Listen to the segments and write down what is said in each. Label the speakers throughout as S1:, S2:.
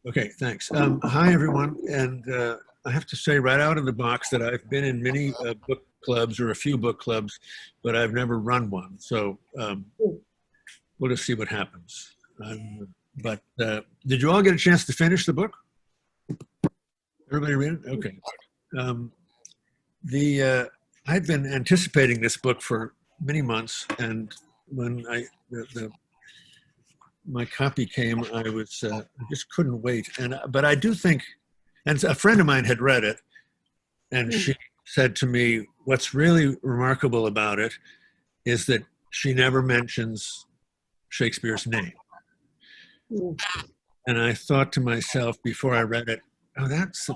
S1: Okay, thanks. Hi, everyone. And I have to say right out of the box that I've been in many book clubs or a few book clubs, but I've never run one. So we'll just see what happens. But did you all get a chance to finish the book? Everybody read it? Okay. I've been anticipating this book for many months, and when my copy came, I just couldn't wait. But I do think, and a friend of mine had read it, and she said to me, what's really remarkable about it is that she never mentions Shakespeare's name. And I thought to myself before I read it, oh, that's a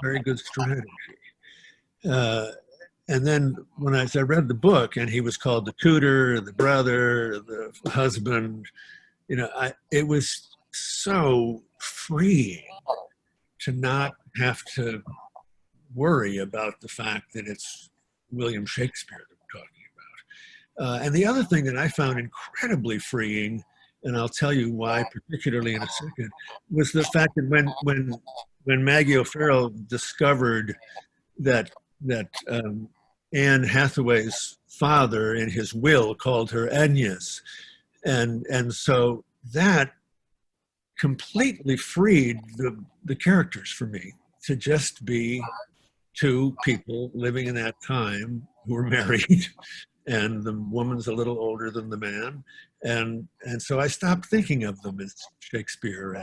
S1: very good strategy. And then when I read the book, and he was called the tutor, the brother, the husband, it was so freeing to not have to worry about the fact that it's William Shakespeare that we're talking about. And the other thing that I found incredibly freeing, and I'll tell you why, particularly in a second, was the fact that when Maggie O'Farrell discovered that Anne Hathaway's father in his will called her Agnes, and so that completely freed the characters for me to just be two people living in that time who were married, and the woman's a little older than the man, and so I stopped thinking of them as Shakespeare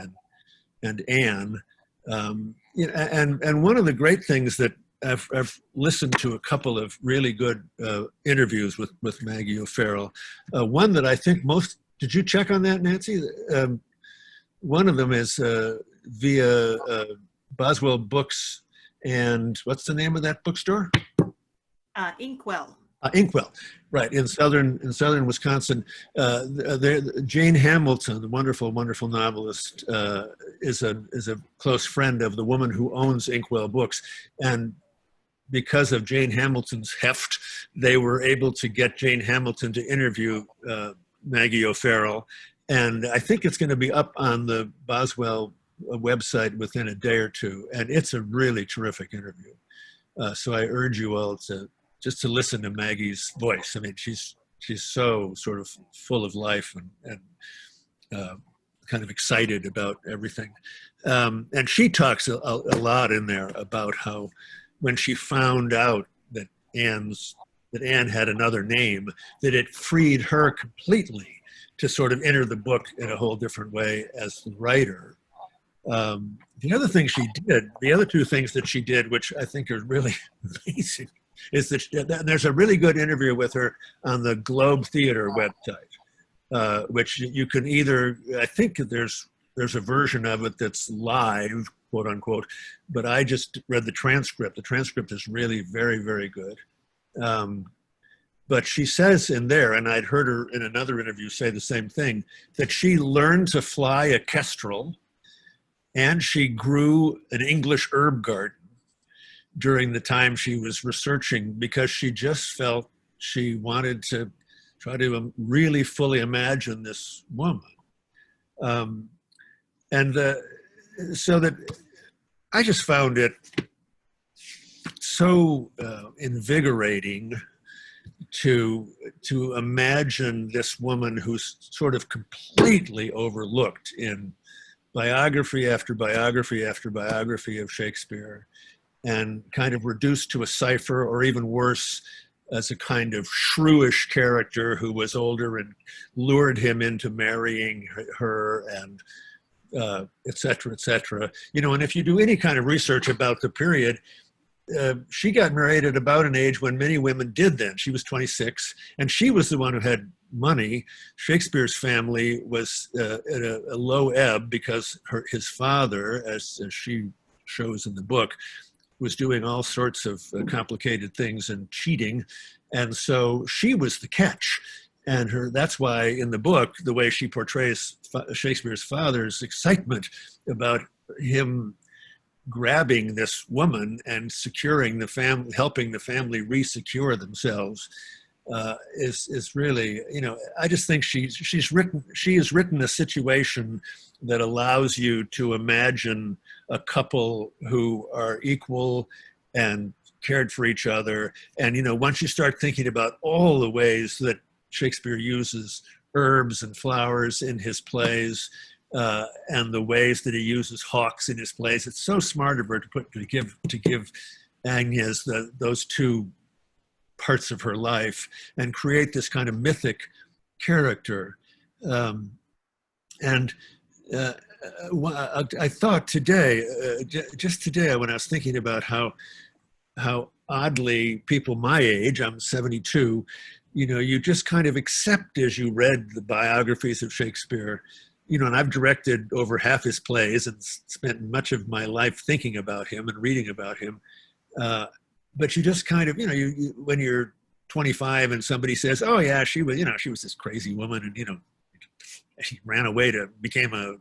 S1: and Anne. And one of the great things that I've listened to a couple of really good interviews with Maggie O'Farrell. One that I think did you check on that, Nancy? One of them is via Boswell Books, and what's the name of that bookstore?
S2: Inkwell.
S1: Inkwell, right, in southern Wisconsin. Jane Hamilton, the wonderful novelist, is a close friend of the woman who owns Inkwell Books, and because of Jane Hamilton's heft, they were able to get Jane Hamilton to interview Maggie O'Farrell, and I think it's going to be up on the Boswell website within a day or two, and it's a really terrific interview. So I urge you all to listen to Maggie's voice. I mean, she's so sort of full of life and kind of excited about everything. And she talks a lot in there about how when she found out that Anne had another name, that it freed her completely to sort of enter the book in a whole different way as the writer. The other two things that she did, which I think are really amazing, is that there's a really good interview with her on the Globe Theater website, which you can either, I think there's a version of it that's live, quote unquote, but I just read the transcript. The transcript is really very, very good. But she says in there, and I'd heard her in another interview say the same thing, that she learned to fly a kestrel and she grew an English herb garden during the time she was researching, because she just felt she wanted to try to really fully imagine this woman. So that I just found it so invigorating to imagine this woman who's sort of completely overlooked in biography after biography after biography of Shakespeare, and kind of reduced to a cipher, or even worse, as a kind of shrewish character who was older and lured him into marrying her, and et cetera, et cetera. And if you do any kind of research about the period, she got married at about an age when many women did then. She was 26, and she was the one who had money. Shakespeare's family was at a low ebb because his father, as she shows in the book, was doing all sorts of complicated things and cheating. And so she was the catch. And that's why in the book, the way she portrays Shakespeare's father's excitement about him grabbing this woman and securing the family, helping the family re-secure themselves, is really, I just think she has written a situation that allows you to imagine a couple who are equal and cared for each other. And, once you start thinking about all the ways that Shakespeare uses herbs and flowers in his plays, and the ways that he uses hawks in his plays, it's so smart of her to give Agnes those two parts of her life and create this kind of mythic character. I thought today, just today, when I was thinking about how oddly people my age, I'm 72, you just kind of accept as you read the biographies of Shakespeare, and I've directed over half his plays and spent much of my life thinking about him and reading about him. But you just kind of, when you're 25 and somebody says, oh yeah, she was this crazy woman and, she ran away to became a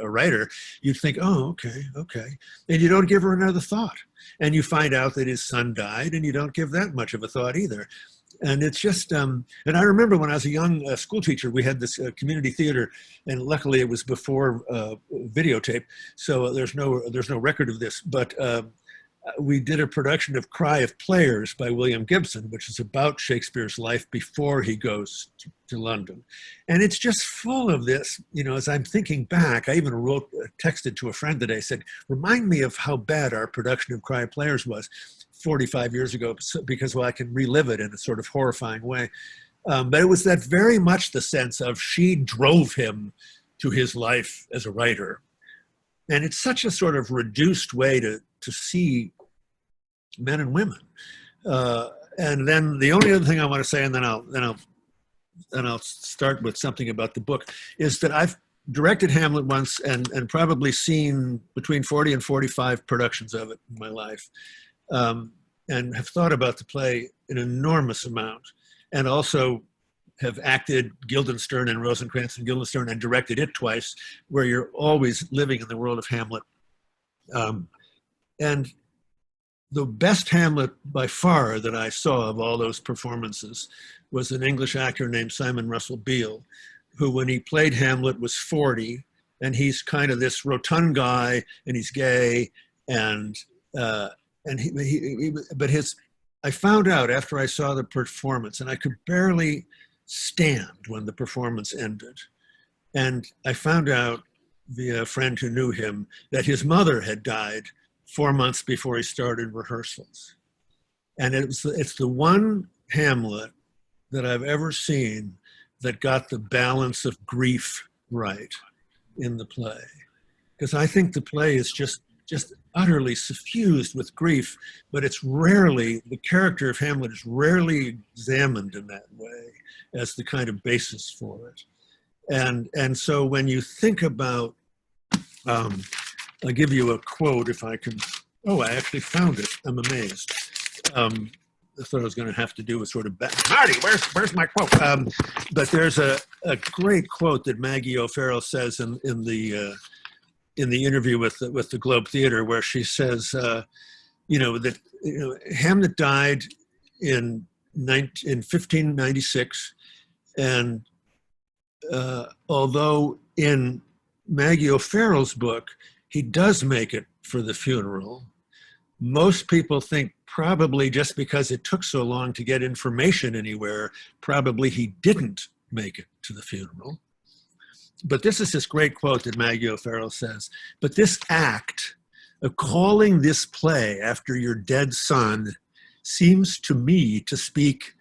S1: writer, you'd think, oh, okay. And you don't give her another thought. And you find out that his son died and you don't give that much of a thought either. And it's just, and I remember when I was a young school teacher, we had this community theater, and luckily it was before videotape, so there's no record of this, but we did a production of Cry of Players by William Gibson, which is about Shakespeare's life before he goes to London. And it's just full of this, as I'm thinking back, I even texted to a friend today, said, remind me of how bad our production of Cry of Players was 45 years ago, because, I can relive it in a sort of horrifying way. But it was that very much the sense of she drove him to his life as a writer. And it's such a sort of reduced way to see men and women. And then the only other thing I want to say, and then I'll start with something about the book, is that I've directed Hamlet once and probably seen between 40 and 45 productions of it in my life, and have thought about the play an enormous amount, and also have acted Guildenstern and Rosencrantz and Guildenstern and directed it twice, where you're always living in the world of Hamlet. And the best Hamlet by far that I saw of all those performances was an English actor named Simon Russell Beale, who when he played Hamlet was 40, and he's kind of this rotund guy, and he's gay, I found out after I saw the performance, and I could barely stand when the performance ended. And I found out via a friend who knew him that his mother had died 4 months before he started rehearsals. And it's the one Hamlet that I've ever seen that got the balance of grief right in the play. Because I think the play is just utterly suffused with grief, but the character of Hamlet is rarely examined in that way as the kind of basis for it. And so when you think about, I'll give you a quote if I can. Oh, I actually found it. I'm amazed. I thought I was going to have to do a sort of Marty, where's my quote? But there's a great quote that Maggie O'Farrell says in the interview with the Globe Theater, where she says, that Hamlet died in 1596, and although in Maggie O'Farrell's book he does make it for the funeral, most people think probably just because it took so long to get information anywhere, probably he didn't make it to the funeral. But this is this great quote that Maggie O'Farrell says, but this act of calling this play after your dead son seems to me to speak,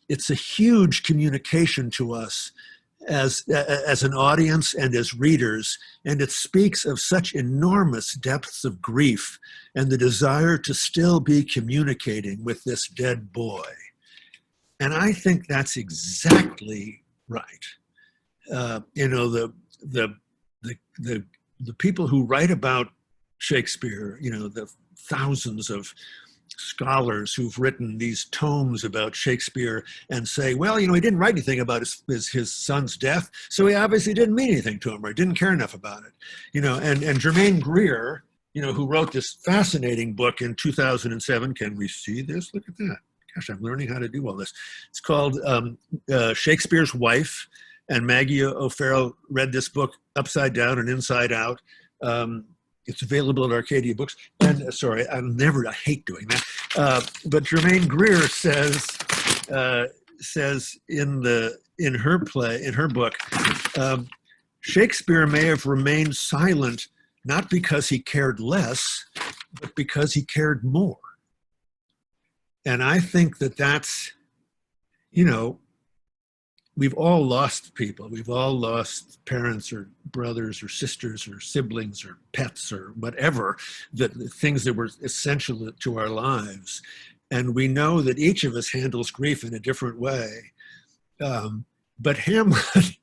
S1: it's a huge communication to us as an audience and as readers, and it speaks of such enormous depths of grief and the desire to still be communicating with this dead boy. And I think that's exactly right. The people who write about Shakespeare, the thousands of scholars who've written these tomes about Shakespeare and say, well, he didn't write anything about his son's death, so he obviously didn't mean anything to him or didn't care enough about it. And Germaine Greer, who wrote this fascinating book in 2007, can we see this? Look at that. gosh, I'm learning how to do all this. It's called Shakespeare's Wife, and Maggie O'Farrell read this book upside down and inside out. It's available at Arcadia Books. And sorry, I hate doing that. But Germaine Greer says in her book, Shakespeare may have remained silent not because he cared less, but because he cared more. And I think that's, we've all lost people. We've all lost parents or brothers or sisters or siblings or pets or whatever, things that were essential to our lives. And we know that each of us handles grief in a different way. But Hamlet,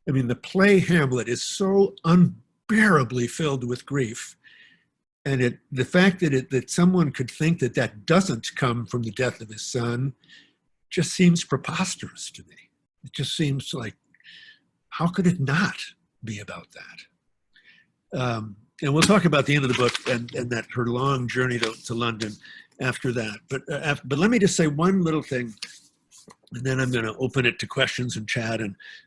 S1: the play Hamlet is so unbearably filled with grief. And the fact that someone could think that doesn't come from the death of his son just seems preposterous to me. It just seems like, how could it not be about that? And we'll talk about the end of the book and that her long journey to London after that. But let me just say one little thing, and then I'm going to open it to questions and chat.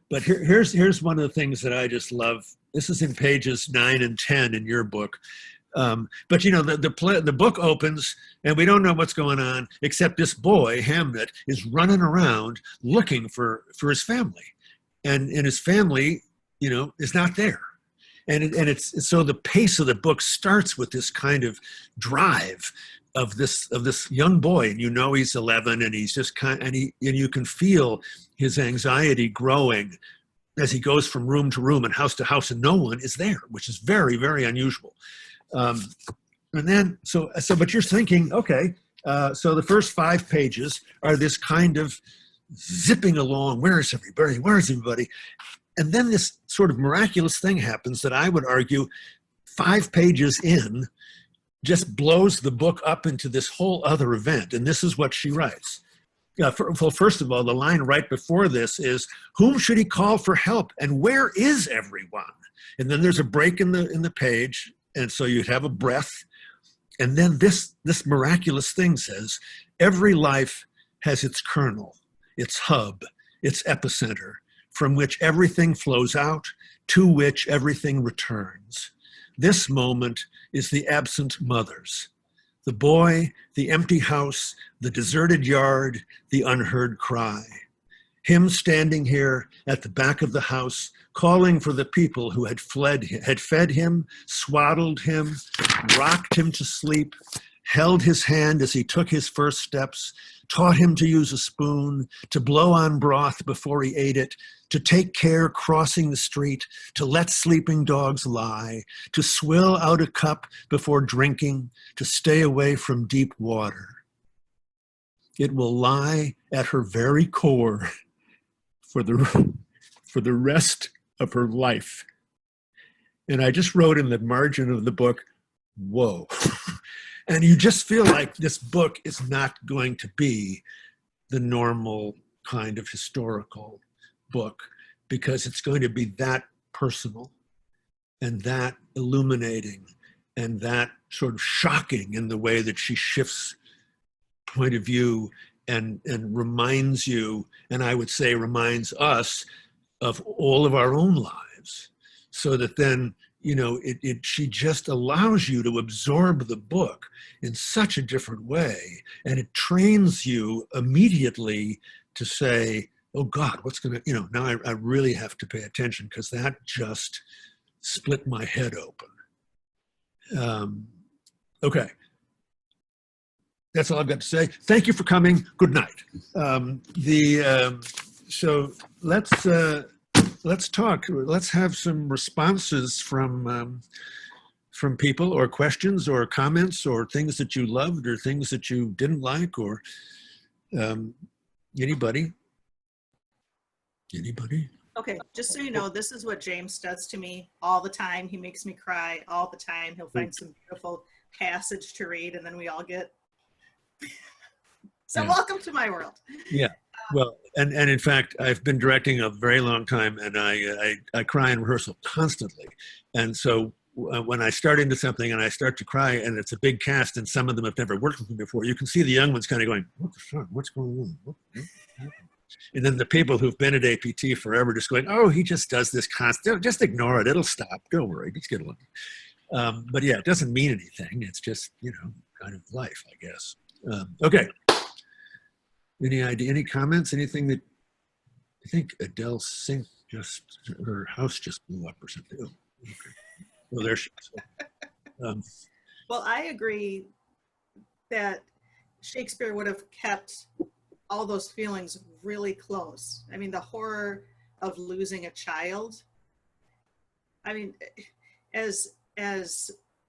S1: But here's one of the things that I just love. This is in pages 9 and 10 in your book. But the book opens and we don't know what's going on, except this boy, Hamnet, is running around looking for his family. And his family, is not there. And it's so the pace of the book starts with this kind of drive of this young boy, and he's 11, and he's just and you can feel his anxiety growing as he goes from room to room and house to house, and no one is there, which is very, very unusual. And then, but you're thinking, okay, so the first 5 pages are this kind of zipping along. Where is everybody? Where is everybody? And then this sort of miraculous thing happens that I would argue 5 pages in just blows the book up into this whole other event. And this is what she writes. Well, first of all, the line right before this is, whom should he call for help? And where is everyone? And then there's a break in the page. And so you'd have a breath. And then this miraculous thing says, every life has its kernel, its hub, its epicenter, from which everything flows out, to which everything returns. This moment is the absent mother's. The boy, the empty house, the deserted yard, the unheard cry. Him standing here at the back of the house, calling for the people who had fed him, swaddled him, rocked him to sleep, held his hand as he took his first steps, taught him to use a spoon, to blow on broth before he ate it, to take care crossing the street, to let sleeping dogs lie, to swill out a cup before drinking, to stay away from deep water. It will lie at her very core for the rest of her life. And I just wrote in the margin of the book, whoa. And you just feel like this book is not going to be the normal kind of historical book, because it's going to be that personal and that illuminating and that sort of shocking in the way that she shifts point of view and reminds you, and I would say reminds us, of all of our own lives, so that then, she just allows you to absorb the book in such a different way. And it trains you immediately to say, oh God, what's going to, now I really have to pay attention, because that just split my head open. Okay. That's all I've got to say. Thank you for coming. Good night. So let's talk. Let's have some responses from people, or questions, or comments, or things that you loved, or things that you didn't like, or anybody.
S2: Okay, just so you know, this is what James does to me all the time. He makes me cry all the time. He'll find some beautiful passage to read, and then we all get... So yeah. Welcome to my world.
S1: Yeah. Well, and in fact, I've been directing a very long time, and I cry in rehearsal constantly. And so when I start into something and I start to cry and it's a big cast and some of them have never worked with me before, you can see the young ones kind of going, what the fuck, what's going on? What happened? And then the people who've been at APT forever just going, oh, he just does this constant, just ignore it, it'll stop, don't worry, just get along. But yeah, it doesn't mean anything, it's just, you know, kind of life, I guess. Okay, any idea, any comments, anything that, I think Adele Sink just, her house just blew up or something. Oh, okay. Well, there she is.
S2: Well, I agree that Shakespeare would have kept all those feelings really close. I mean, the horror of losing a child. I mean, as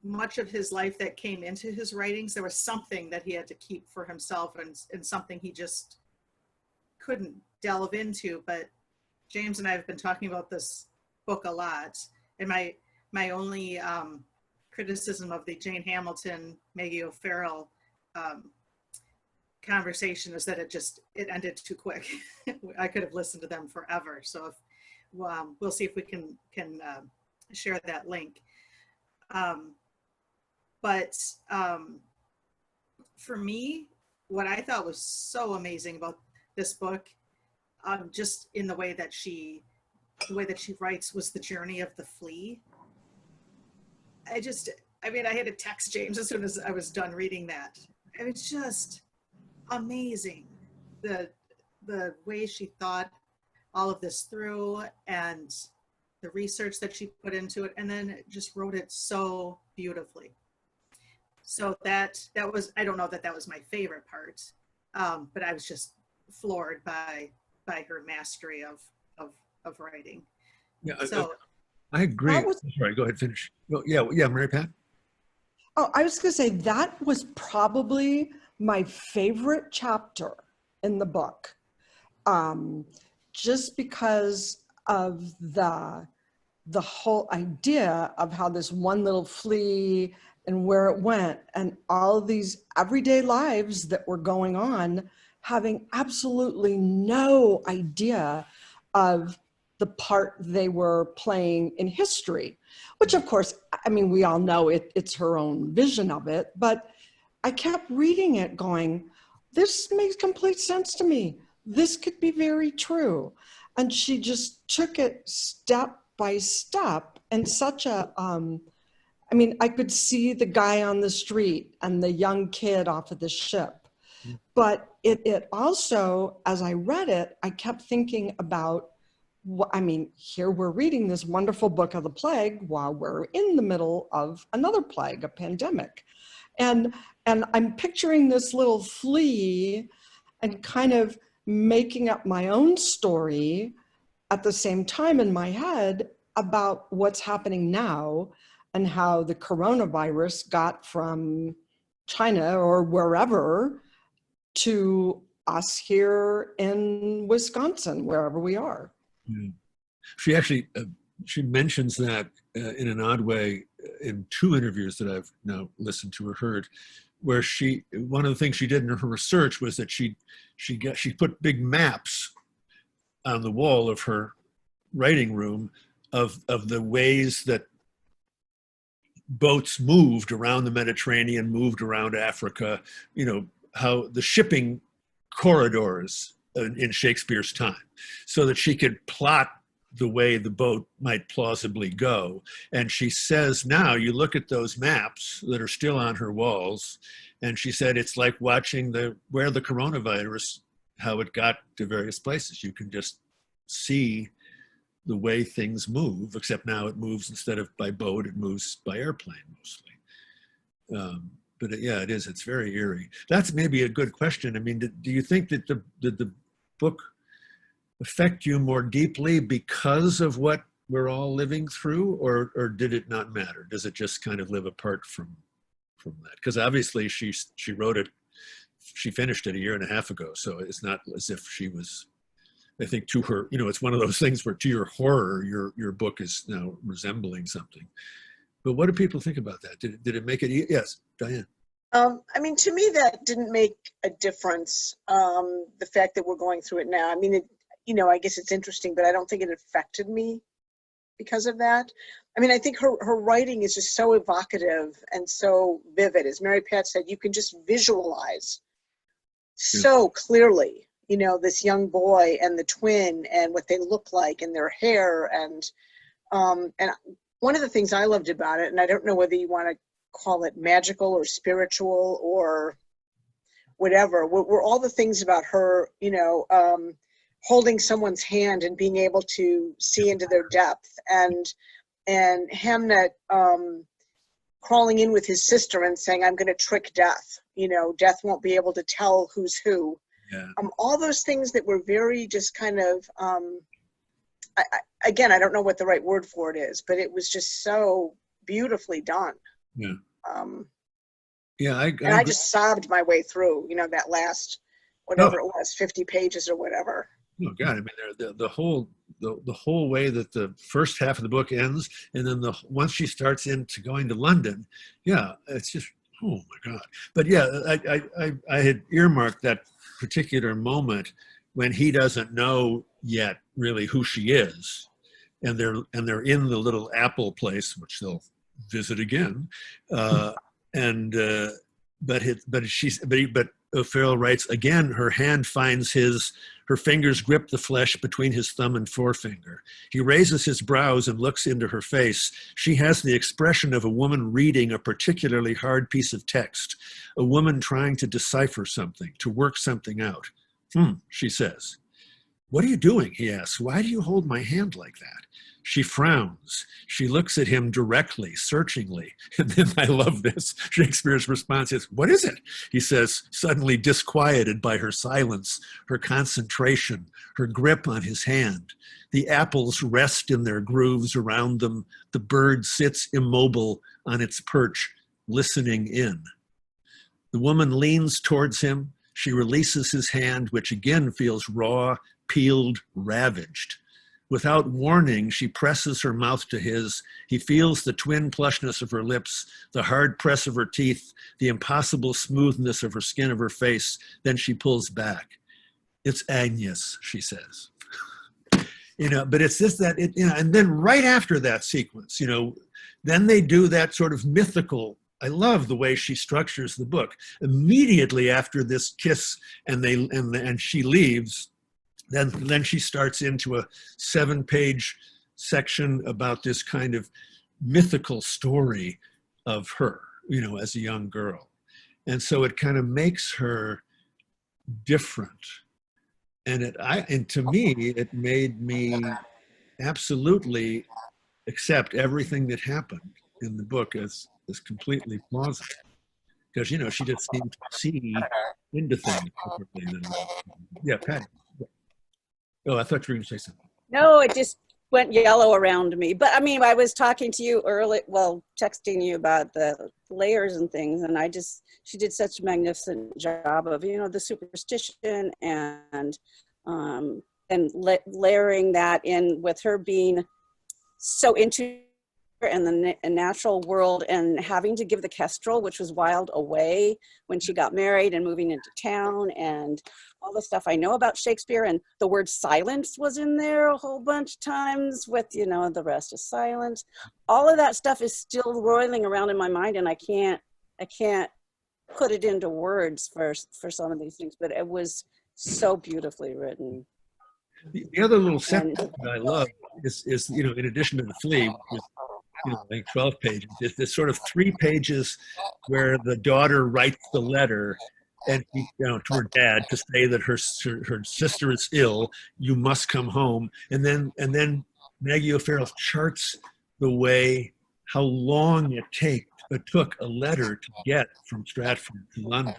S2: much of his life that came into his writings, there was something that he had to keep for himself and something he just couldn't delve into. But James and I have been talking about this book a lot. And my only criticism of the Jane Hamilton, Maggie O'Farrell conversation is that it ended too quick. I could have listened to them forever. So if, we'll see if we can share that link. But for me, what I thought was so amazing about this book, just in the way that she writes, was the journey of the flea. I had to text James as soon as I was done reading that. I mean, it's just amazing, the way she thought all of this through and the research that she put into it, and then just wrote it so beautifully. So that was, I don't know that was my favorite part, but I was just floored by her mastery of writing.
S1: Yeah,
S2: so
S1: I agree. Sorry, go ahead, finish. Well, yeah, Mary Pat.
S3: Oh, I was going to say that was probably my favorite chapter in the book, just because of the whole idea of how this one little flea and where it went and all of these everyday lives that were going on, having absolutely no idea of the part they were playing in history, which of course, I mean, we all know it's her own vision of it, but I kept reading it going, this makes complete sense to me. This could be very true. And she just took it step by step in such a, I mean, I could see the guy on the street and the young kid off of the ship. But it also, as I read it, I kept thinking about, I mean, here we're reading this wonderful book of the plague while we're in the middle of another plague, a pandemic. And I'm picturing this little flea and kind of making up my own story at the same time in my head about what's happening now and how the coronavirus got from China or wherever to us here in Wisconsin, wherever we are.
S1: Yeah. She actually, she mentions that in an odd way in two interviews that I've now listened to or heard, where one of the things she did in her research was that she put big maps on the wall of her writing room of the ways that boats moved around the Mediterranean, moved around Africa, you know, how the shipping corridors in Shakespeare's time, so that she could plot the way the boat might plausibly go. And she says now, you look at those maps that are still on her walls, and she said it's like watching where the coronavirus, how it got to various places. You can just see the way things move, except now it moves, instead of by boat, it moves by airplane mostly. But yeah, it is, it's very eerie. That's maybe a good question. I mean, do you think that the book affect you more deeply because of what we're all living through, or did it not matter? Does it just kind of live apart from that? Because obviously she wrote it, she finished it 1.5 years ago, so it's not as if she was, I think, to her, you know, it's one of those things where to your horror, your book is now resembling something. But what do people think about that? Did it make it, yes, Diane?
S4: I mean, to me, that didn't make a difference. The fact that we're going through it now. I mean, you know, I guess it's interesting, but I don't think it affected me because of that. I mean, I think her writing is just so evocative and so vivid. As Mary Pat said, you can just visualize so clearly, you know, this young boy and the twin and what they look like and their hair. And one of the things I loved about it, and I don't know whether you want to call it magical or spiritual or whatever, were all the things about her, you know, holding someone's hand and being able to see into their depth, and Hamnet crawling in with his sister and saying, I'm going to trick death. You know, death won't be able to tell who's who.
S1: Yeah.
S4: All those things that were very just kind of, again, I don't know what the right word for it is, but it was just so beautifully done.
S1: Yeah.
S4: And I just sobbed my way through, you know, that last, whatever it was, 50 pages or whatever.
S1: Oh God! I mean, the whole way that the first half of the book ends, and then once she starts into going to London, yeah, it's just, oh my God! But yeah, I had earmarked that particular moment when he doesn't know yet really who she is, and they're in the little apple place, which they'll visit again, but O'Farrell writes again, her hand finds her fingers grip the flesh between his thumb and forefinger. He raises his brows and looks into her face. She has the expression of a woman reading a particularly hard piece of text, a woman trying to decipher something, to work something out. She says. What are you doing? He asks. Why do you hold my hand like that? She frowns. She looks at him directly, searchingly. And then I love this. Shakespeare's response is, what is it? He says, suddenly disquieted by her silence, her concentration, her grip on his hand. The apples rest in their grooves around them. The bird sits immobile on its perch, listening in. The woman leans towards him. She releases his hand, which again feels raw, peeled, ravaged. Without warning, she presses her mouth to his. He feels the twin plushness of her lips, the hard press of her teeth, the impossible smoothness of her skin of her face. Then she pulls back. It's Agnes, she says. You know, but it's just that, and then right after that sequence, you know, then they do that sort of mythical. I love the way she structures the book. Immediately after this kiss and she leaves, then she starts into a 7-page section about this kind of mythical story of her, you know, as a young girl. And so it kind of makes her different. And to me, it made me absolutely accept everything that happened in the book as completely plausible. Because, you know, she just seemed to see into things differently than, yeah, Patty. Oh, I thought you were going to say something.
S5: No, it just went yellow around me. But I mean, I was talking to you texting you about the layers and things, and she did such a magnificent job of, you know, the superstition and layering that in with her being so into and the natural world and having to give the kestrel, which was wild, away when she got married and moving into town, and all the stuff I know about Shakespeare. And the word silence was in there a whole bunch of times with, you know, the rest is silence. All of that stuff is still roiling around in my mind, and I can't put it into words for some of these things, but it was so beautifully written.
S1: The other little sentence that I love is, you know, in addition to the flea, which is, you know, I think 12 pages, there's sort of 3 pages where the daughter writes the letter and, you know, to her dad to say that her sister is ill, you must come home. And then Maggie O'Farrell charts the way, how long it took a letter to get from Stratford to London,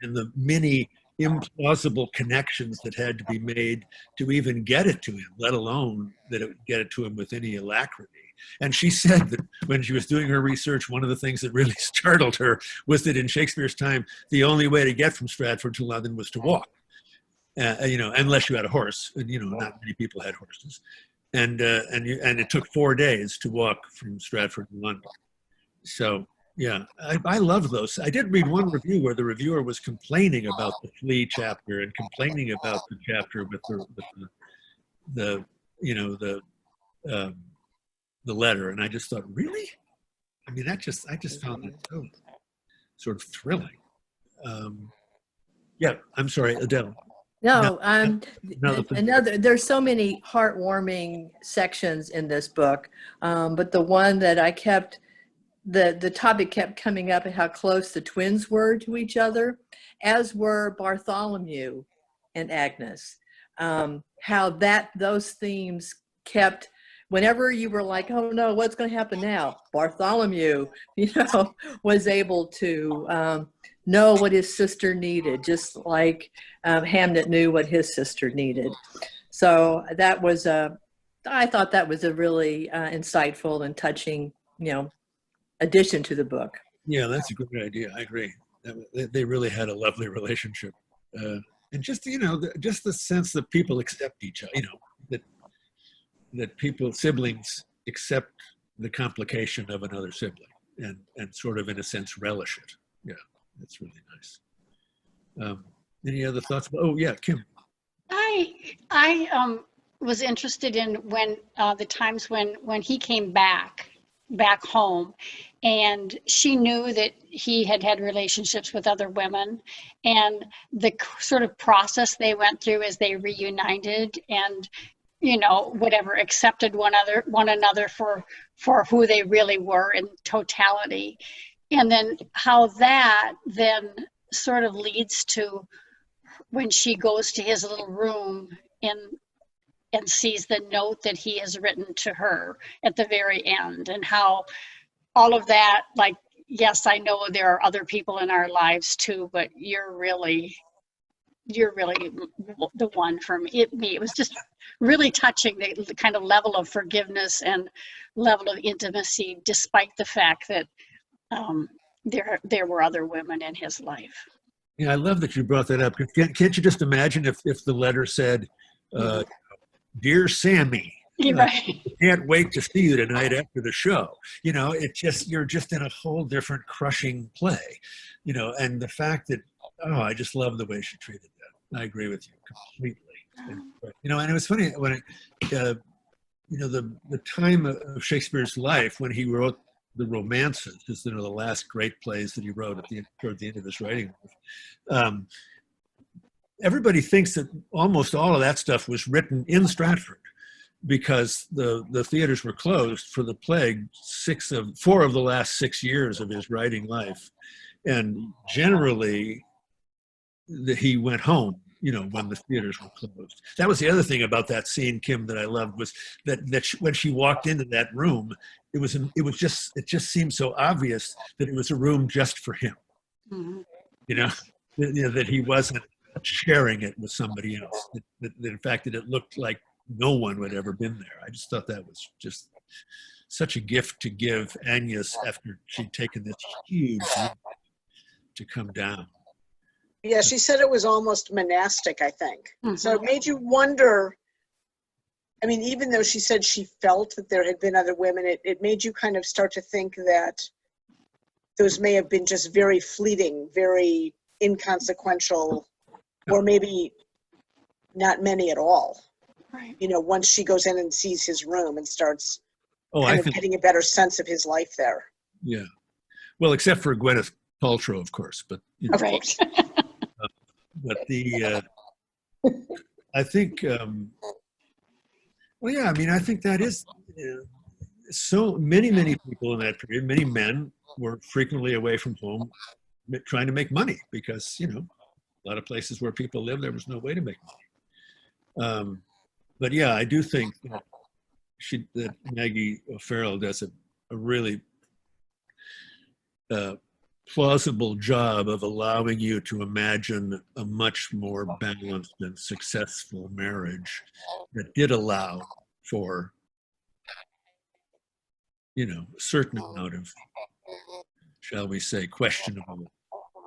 S1: and the many implausible connections that had to be made to even get it to him, let alone that it would get it to him with any alacrity. And she said that when she was doing her research, one of the things that really startled her was that in Shakespeare's time, the only way to get from Stratford to London was to walk, you know, unless you had a horse, and, you know, not many people had horses. And it took 4 days to walk from Stratford to London. So, yeah, I love those. I did read one review where the reviewer was complaining about the flea chapter and complaining about the chapter with the you know, the the letter, and I just thought, really? I mean, I just found it so sort of thrilling. Yeah, I'm sorry, Adele.
S6: No,
S1: No,
S6: there's so many heartwarming sections in this book, but the one that I kept, the topic kept coming up, and how close the twins were to each other, as were Bartholomew and Agnes. How those themes kept, whenever you were like, oh no, what's going to happen now? Bartholomew, was able to know what his sister needed, just like Hamnet knew what his sister needed. So that was I thought that was a really insightful and touching, addition to the book.
S1: Yeah, that's a good idea. I agree. They really had a lovely relationship, and just just the sense that people accept each other. That siblings accept the complication of another sibling, and sort of in a sense relish it. Yeah, that's really nice. Any other thoughts? Oh yeah, Kim.
S7: I was interested in when the times when he came back home, and she knew that he had had relationships with other women, and the sort of process they went through as they reunited, and whatever, accepted one another for who they really were in totality, and then how that then sort of leads to when she goes to his little room and sees the note that he has written to her at the very end, and how all of that, like, yes, I know there are other people in our lives too, but you're really the one for me. It was just really touching, the kind of level of forgiveness and level of intimacy, despite the fact that there were other women in his life.
S1: Yeah, I love that you brought that up. Can't you just imagine if the letter said, "Dear Sammy,
S7: Right.
S1: can't wait to see you tonight after the show." You're just in a whole different crushing play, and the fact that, I just love the way she treated that. I agree with you completely. And it was funny when the time of Shakespeare's life when he wrote the romances, is the last great plays that he wrote toward the end of his writing. Everybody thinks that almost all of that stuff was written in Stratford, because the theaters were closed for the plague 4 of the last 6 years of his writing life, and generally he went home when the theaters were closed. That was the other thing about that scene, Kim, that I loved, was that when she walked into that room, it just seemed so obvious that it was a room just for him.
S7: Mm-hmm.
S1: That he wasn't sharing it with somebody else. That in fact that it looked like no one would ever been there. I just thought that was just such a gift to give Agnes after she'd taken this huge leap to come down.
S4: Yeah, she said it was almost monastic, I think.
S7: Mm-hmm.
S4: So it made you wonder. I mean, even though she said she felt that there had been other women, it made you kind of start to think that those may have been just very fleeting, very inconsequential, or maybe not many at all.
S7: Right.
S4: Once she goes in and sees his room and starts
S1: I think,
S4: getting a better sense of his life there.
S1: Yeah. Well, except for Gwyneth Paltrow, of course, but
S7: Right.
S1: but I think I think that is so many people in that period, many men were frequently away from home trying to make money, because a lot of places where people live, there was no way to make money. But yeah, I do think that Maggie O'Farrell does a really plausible job of allowing you to imagine a much more balanced and successful marriage that did allow for a certain amount of, shall we say, questionable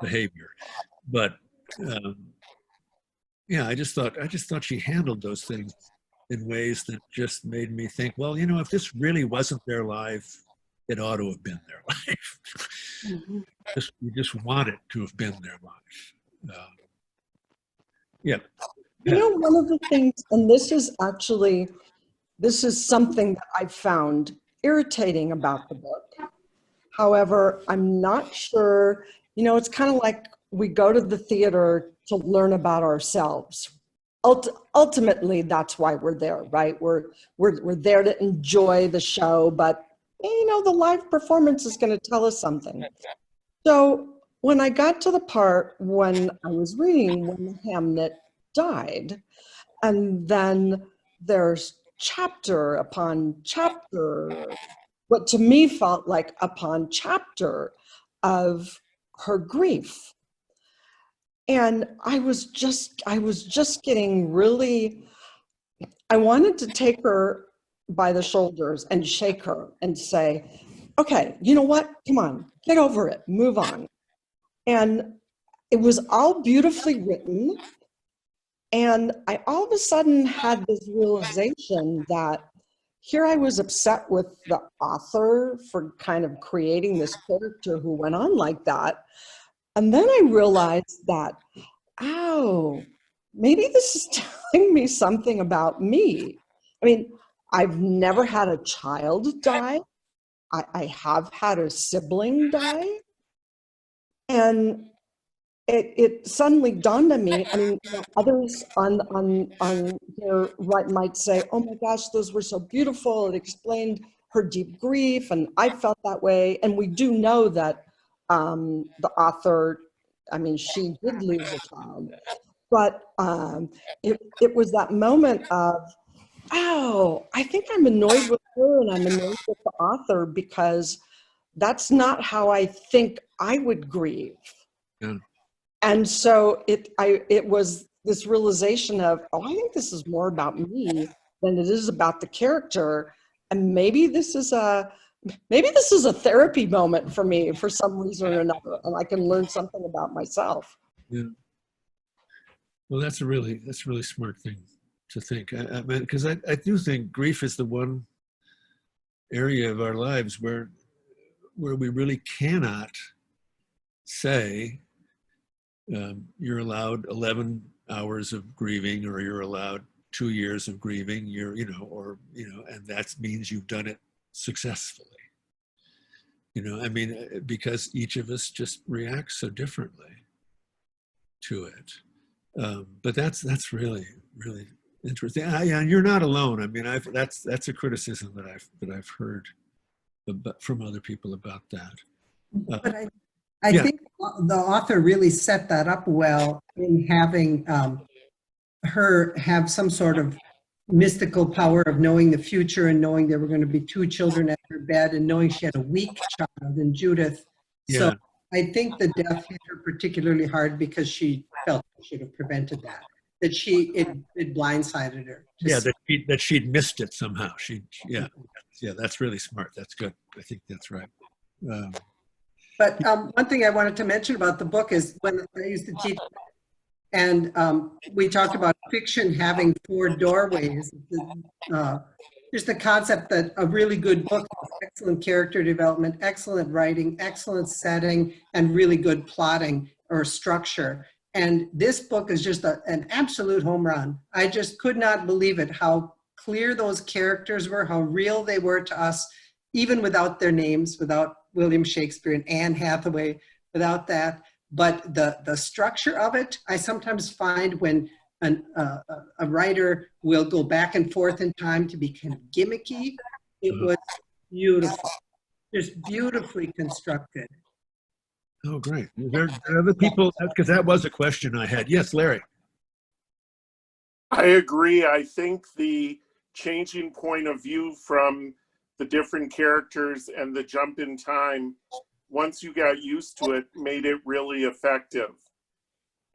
S1: behavior. But I just thought she handled those things in ways that just made me think, well, if this really wasn't their life, it ought to have been their life.
S7: Mm-hmm.
S1: You just want it to have been their life. Yeah.
S3: One of the things, and this is something that I found irritating about the book. However, I'm not sure, you know, it's kind of like we go to the theater to learn about ourselves. Ultimately, that's why we're there, right? We're there to enjoy the show, but you know, the live performance is going to tell us something. So when I got to the part when I was reading when Hamnet died, and then there's chapter upon chapter, what to me felt like upon chapter of her grief. And I was just getting really, I wanted to take her by the shoulders and shake her and say, okay, you know what? Come on, get over it, move on. And it was all beautifully written. And I all of a sudden had this realization that here I was upset with the author for kind of creating this character who went on like that. And then I realized that, oh, maybe this is telling me something about me. I mean, I've never had a child die. I have had a sibling die. And it suddenly dawned on me. I mean, you know, others on here might say, oh my gosh, those were so beautiful. It explained her deep grief, and I felt that way. And we do know that the author, I mean, she did lose a child, but it was that moment of, oh, I think I'm annoyed with her and I'm annoyed with the author because that's not how I think I would grieve.
S1: Yeah.
S3: And so it was this realization of, oh, I think this is more about me than it is about the character. And maybe this is a therapy moment for me for some reason or another, and I can learn something about myself.
S1: Yeah. Well, that's a really smart thing to think. I mean, because I do think grief is the one area of our lives where we really cannot say you're allowed 11 hours of grieving, or you're allowed 2 years of grieving. And that means you've done it successfully. I mean, because each of us just reacts so differently to it. But that's really, really interesting. And you're not alone. I mean, that's a criticism that I've heard from other people about that.
S8: But I think the author really set that up well in having her have some sort of mystical power of knowing the future and knowing there were going to be 2 children at her bed and knowing she had a weak child in Judith.
S1: Yeah.
S8: So I think the death hit her particularly hard because she felt she should have prevented that. That it blindsided her.
S1: Yeah, that she'd missed it somehow. Yeah, that's really smart. That's good. I think that's right.
S8: But one thing I wanted to mention about the book is when I used to teach, and we talked about fiction having 4 doorways. Just the concept that a really good book has excellent character development, excellent writing, excellent setting, and really good plotting or structure. And this book is just an absolute home run. I just could not believe it, how clear those characters were, how real they were to us, even without their names, without William Shakespeare and Anne Hathaway, without that. But the structure of it, I sometimes find when a writer will go back and forth in time to be kind of gimmicky, it was beautiful, just beautifully constructed.
S1: Oh, great. There are other people, because that was a question I had. Yes, Larry.
S9: I agree. I think the changing point of view from the different characters and the jump in time, once you got used to it, made it really effective.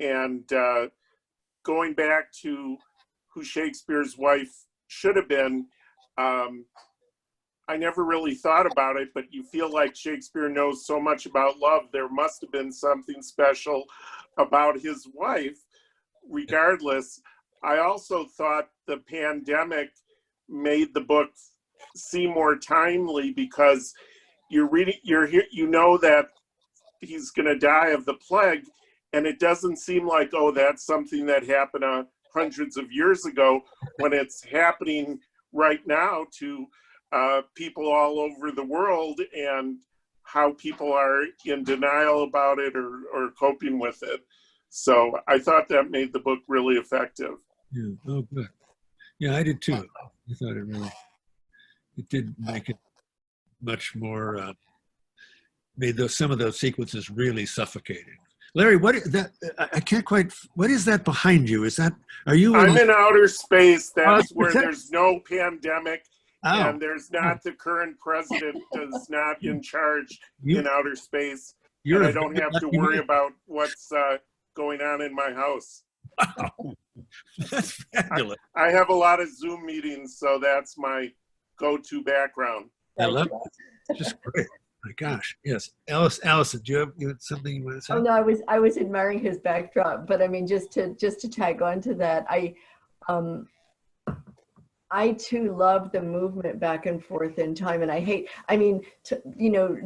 S9: And going back to who Shakespeare's wife should have been, I never really thought about it, but you feel like Shakespeare knows so much about love. There must have been something special about his wife. Regardless, I also thought the pandemic made the book seem more timely because you're reading, you know that he's going to die of the plague, and it doesn't seem like, oh, that's something that happened hundreds of years ago, when it's happening right now to people all over the world and how people are in denial about it or coping with it. So I thought that made the book really effective.
S1: Yeah. Oh, good. Yeah, I did too. I thought it did make it much more, made some of those sequences really suffocating. Larry, what I can't quite, what is that behind you? Is that, are you?
S9: I'm in outer space. That's where
S1: that-
S9: there's no pandemic.
S1: Oh.
S9: And there's not the current president is not in charge
S1: You-
S9: in outer space.
S1: You're
S9: And
S1: a
S9: I don't
S1: very
S9: have to
S1: lucky
S9: worry
S1: man.
S9: about what's going on in my house.
S1: Wow. That's fabulous.
S9: I have a lot of Zoom meetings, so that's my go-to background.
S1: I love it. It's just great. My gosh. Yes. Allison, do you have something you want to say?
S6: Oh no, I was admiring his backdrop, but I mean, just to tag on to that, I too love the movement back and forth in time, and I mean,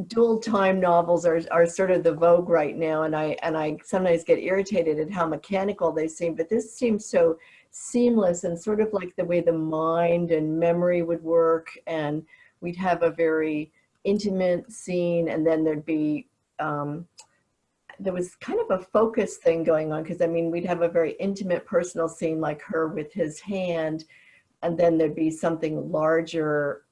S6: dual time novels are sort of the vogue right now, and I sometimes get irritated at how mechanical they seem, but this seems so seamless and sort of like the way the mind and memory would work, and we'd have a very intimate scene, and then there'd be there was kind of a focus thing going on, because I mean, we'd have a very intimate personal scene like her with his hand, and then there'd be something larger,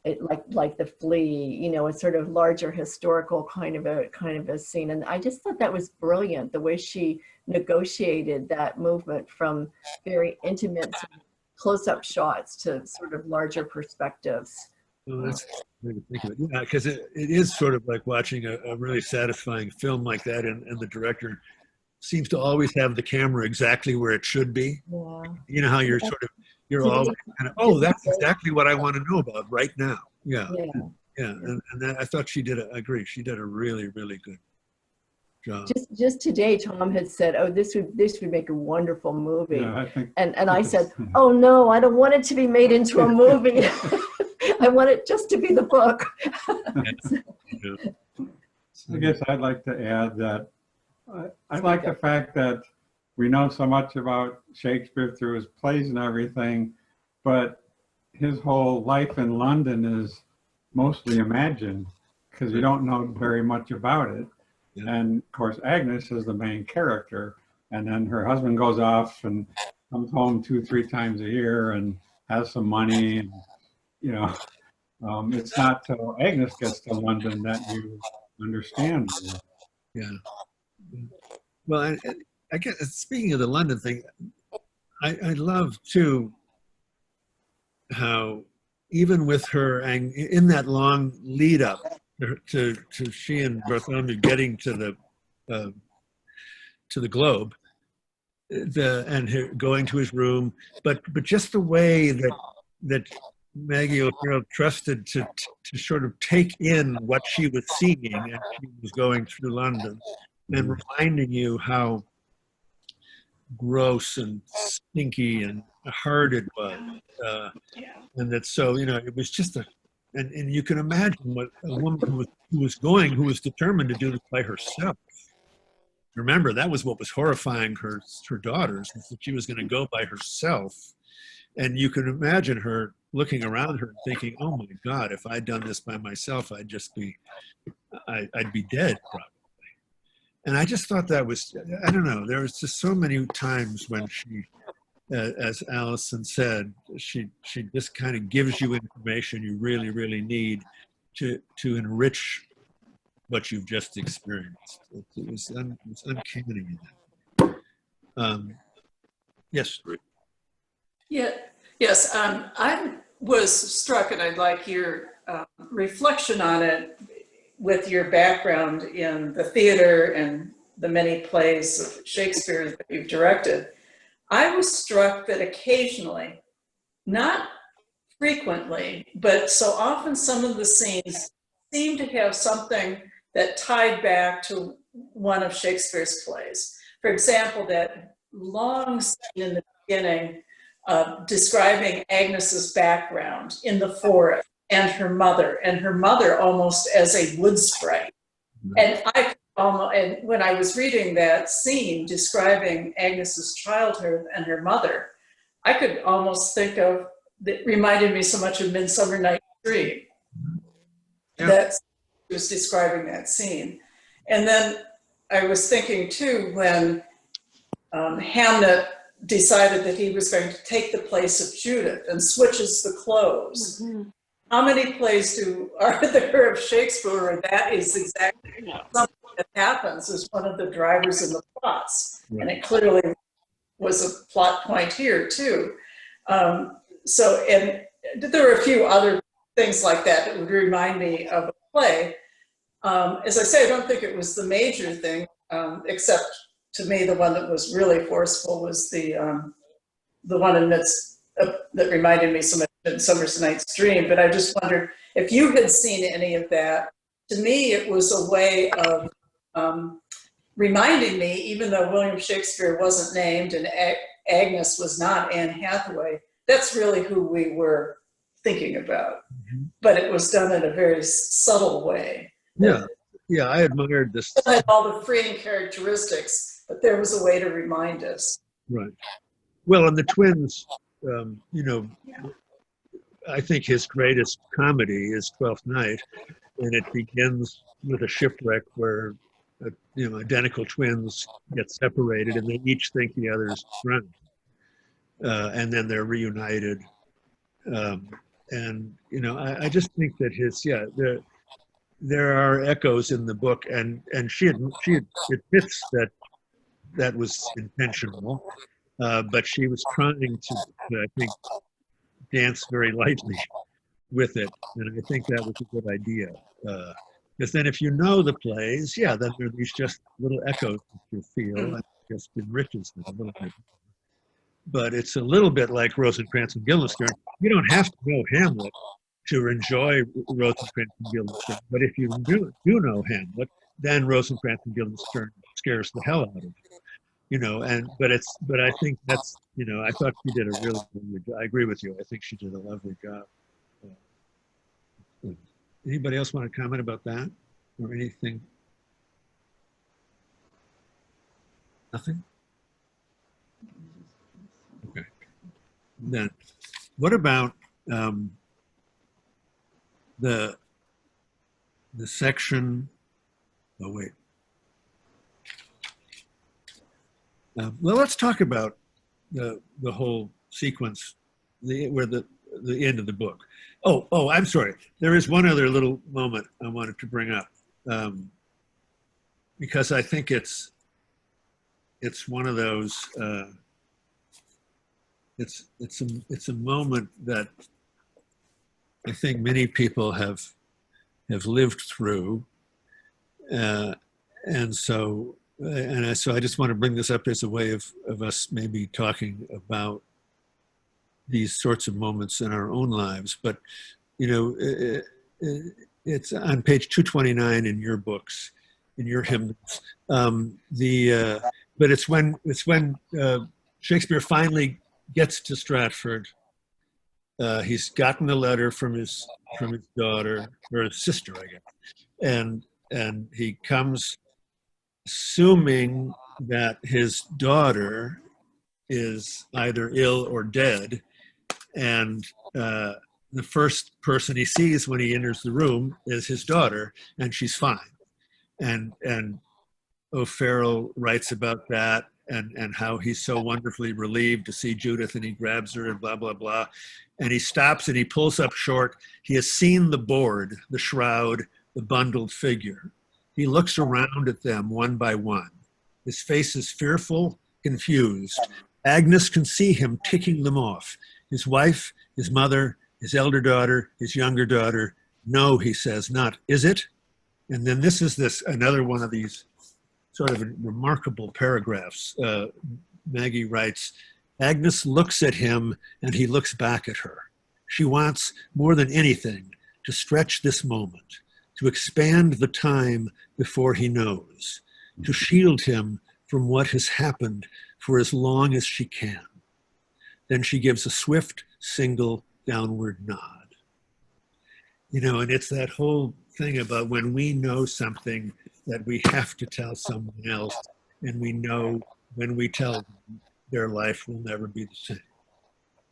S6: like the flea, a sort of larger historical kind of a scene. And I just thought that was brilliant, the way she negotiated that movement from very intimate close-up shots to sort of larger perspectives.
S1: Well, that's the way to think of it. Yeah, because it is sort of like watching a really satisfying film like that, and the director seems to always have the camera exactly where it should be.
S6: Yeah.
S1: You know how you're all kind of, oh, that's exactly what I want to know about right now. Yeah. Yeah. And that, I thought she did, I agree, she did a really, really good job.
S6: Just today, Tom had said, "Oh, this would make a wonderful movie,"
S10: Yeah, I think
S6: and I said, "Oh no, I don't want it to be made into a movie. I want it just to be the book."
S10: I guess I'd like to add that I like the fact that we know so much about Shakespeare through his plays and everything, but his whole life in London is mostly imagined because you don't know very much about it.
S1: Yeah.
S10: And of course, Agnes is the main character, and then her husband goes off and comes home 2-3 times a year and has some money. And, it's not till Agnes gets to London that you understand her.
S1: Yeah. Well, I guess, speaking of the London thing, I love too how even with her in that long lead up to she and Bartholomew getting to the Globe, and her going to his room, but just the way that Maggie O'Farrell trusted to sort of take in what she was seeing as she was going through London, and reminding you how gross and stinky and hard it was, and that it was just and you can imagine what a woman who was determined to do this by herself. Remember, that was what was horrifying her daughters, was that she was going to go by herself. And you can imagine her looking around her and thinking, oh my God, if I'd done this by myself, I'd be dead probably. And I just thought that was, I don't know, there was just so many times when she, as Allison said, she just kind of gives you information you really, really need to enrich what you've just experienced. It was uncanny. Yes.
S11: Yeah. Yes. I was struck, and I'd like your reflection on it with your background in the theater and the many plays of Shakespeare that you've directed. I was struck that occasionally, not frequently, but so often some of the scenes seem to have something that tied back to one of Shakespeare's plays. For example, that long scene in the beginning describing Agnes's background in the forest and her mother almost as a wood sprite. And and when I was reading that scene describing Agnes's childhood and her mother, I could almost think of that reminded me so much of Midsummer Night's Dream.
S1: Yeah.
S11: That was describing that scene. And then I was thinking too, when Hamnet decided that he was going to take the place of Judith and switches the clothes.
S5: Mhm.
S11: How many plays are there of Shakespeare where that is exactly something that happens as one of the drivers in the plots?
S1: Right.
S11: And it clearly was a plot point here too. And there were a few other things like that that would remind me of a play. As I say, I don't think it was the major thing, except to me, the one that was really forceful was the one in that reminded me so much of Midsummer Night's Dream. But I just wondered if you had seen any of that. To me, it was a way of reminding me, even though William Shakespeare wasn't named and Agnes was not Anne Hathaway, that's really who we were thinking about.
S1: Mm-hmm.
S11: But it was done in a very subtle way.
S1: Yeah, yeah, I admired this.
S11: It had all the freeing characteristics, but there was a way to remind us.
S1: Right. Well, and the twins, I think his greatest comedy is Twelfth Night, and it begins with a shipwreck where identical twins get separated and they each think the other's drowned, and then they're reunited. I just think that there are echoes in the book, and she admits that was intentional, but she was trying to, I think, dance very lightly with it, and I think that was a good idea. Because then if you know the plays, then there are these just little echoes that you feel, and it just enriches them a little bit. But it's a little bit like Rosencrantz and Guildenstern. You don't have to know Hamlet to enjoy Rosencrantz and Guildenstern, but if you do know Hamlet, then Rosencrantz and Guildenstern scares the hell out of you. But I think that's, I thought she did a really good job. I agree with you. I think she did a lovely job. Anybody else want to comment about that or anything? Nothing? Okay. Then what about the section? Oh, wait. Well, let's talk about the whole sequence, where the end of the book. Oh, I'm sorry. There is one other little moment I wanted to bring up, because I think it's one of those. It's a moment that I think many people have lived through, and so I just want to bring this up as a way of us maybe talking about these sorts of moments in our own lives. But it's on page 229 in your books, in your hymns. But it's when Shakespeare finally gets to Stratford. He's gotten a letter from his daughter, or his sister, I guess, and he comes assuming that his daughter is either ill or dead, and the first person he sees when he enters the room is his daughter, and she's fine. And O'Farrell writes about that, and how he's so wonderfully relieved to see Judith, and he grabs her and blah, blah, blah. And he stops and he pulls up short. He has seen the board, the shroud, the bundled figure. He looks around at them one by one. His face is fearful, confused. Agnes can see him ticking them off. His wife, his mother, his elder daughter, his younger daughter. No, he says, not, is it? And then this is another one of these sort of remarkable paragraphs. Maggie writes, Agnes looks at him and he looks back at her. She wants more than anything to stretch this moment, to expand the time before he knows, to shield him from what has happened for as long as she can. Then she gives a swift, single downward nod. And it's that whole thing about when we know something that we have to tell someone else, and we know when we tell them, their life will never be the same.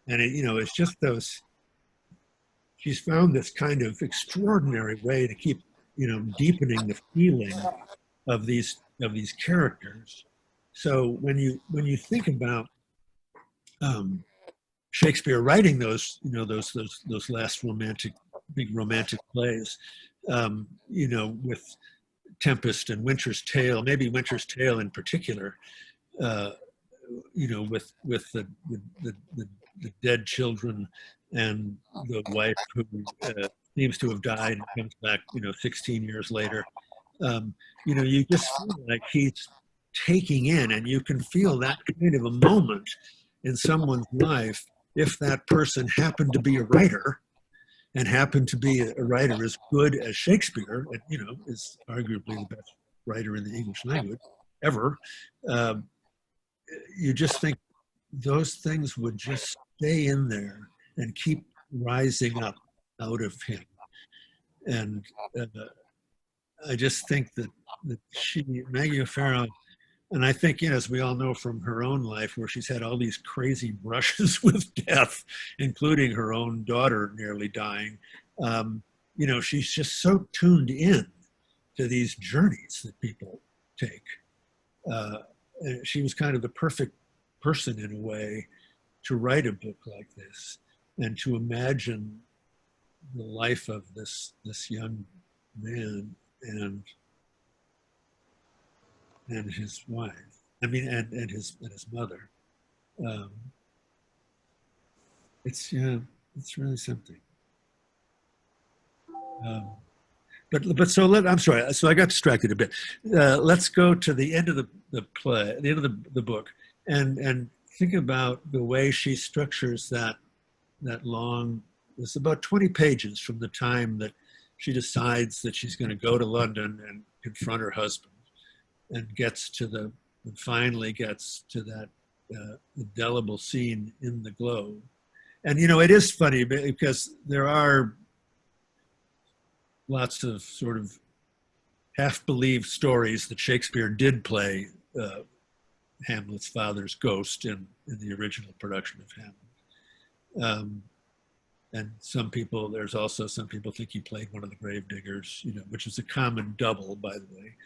S1: And it, it's just those, she's found this kind of extraordinary way to keep, deepening the feeling of these characters. So when you think about Shakespeare writing those, those last big romantic plays, with Tempest and Winter's Tale, maybe Winter's Tale in particular, with the dead children and the wife who seems to have died and comes back, 16 years later. You just feel like he's taking in, and you can feel that kind of a moment in someone's life if that person happened to be a writer and happened to be a writer as good as Shakespeare, and, is arguably the best writer in the English language ever. You just think those things would just stay in there and keep rising up out of him. And I just think that Maggie O'Farrell, and I think, as we all know from her own life, where she's had all these crazy brushes with death, including her own daughter nearly dying, she's just so tuned in to these journeys that people take. And she was kind of the perfect person in a way to write a book like this and to imagine the life of this young man and his wife. I mean, and his mother. It's really something. But so I'm sorry. So I got distracted a bit. Let's go to the end of the play, the end of the book, and think about the way she structures that long. It's about 20 pages from the time that she decides that she's going to go to London and confront her husband, and finally gets to that indelible scene in the Globe. And it is funny because there are lots of sort of half-believed stories that Shakespeare did play Hamlet's father's ghost in the original production of Hamlet. And there's also some people think he played one of the gravediggers, which is a common double, by the way.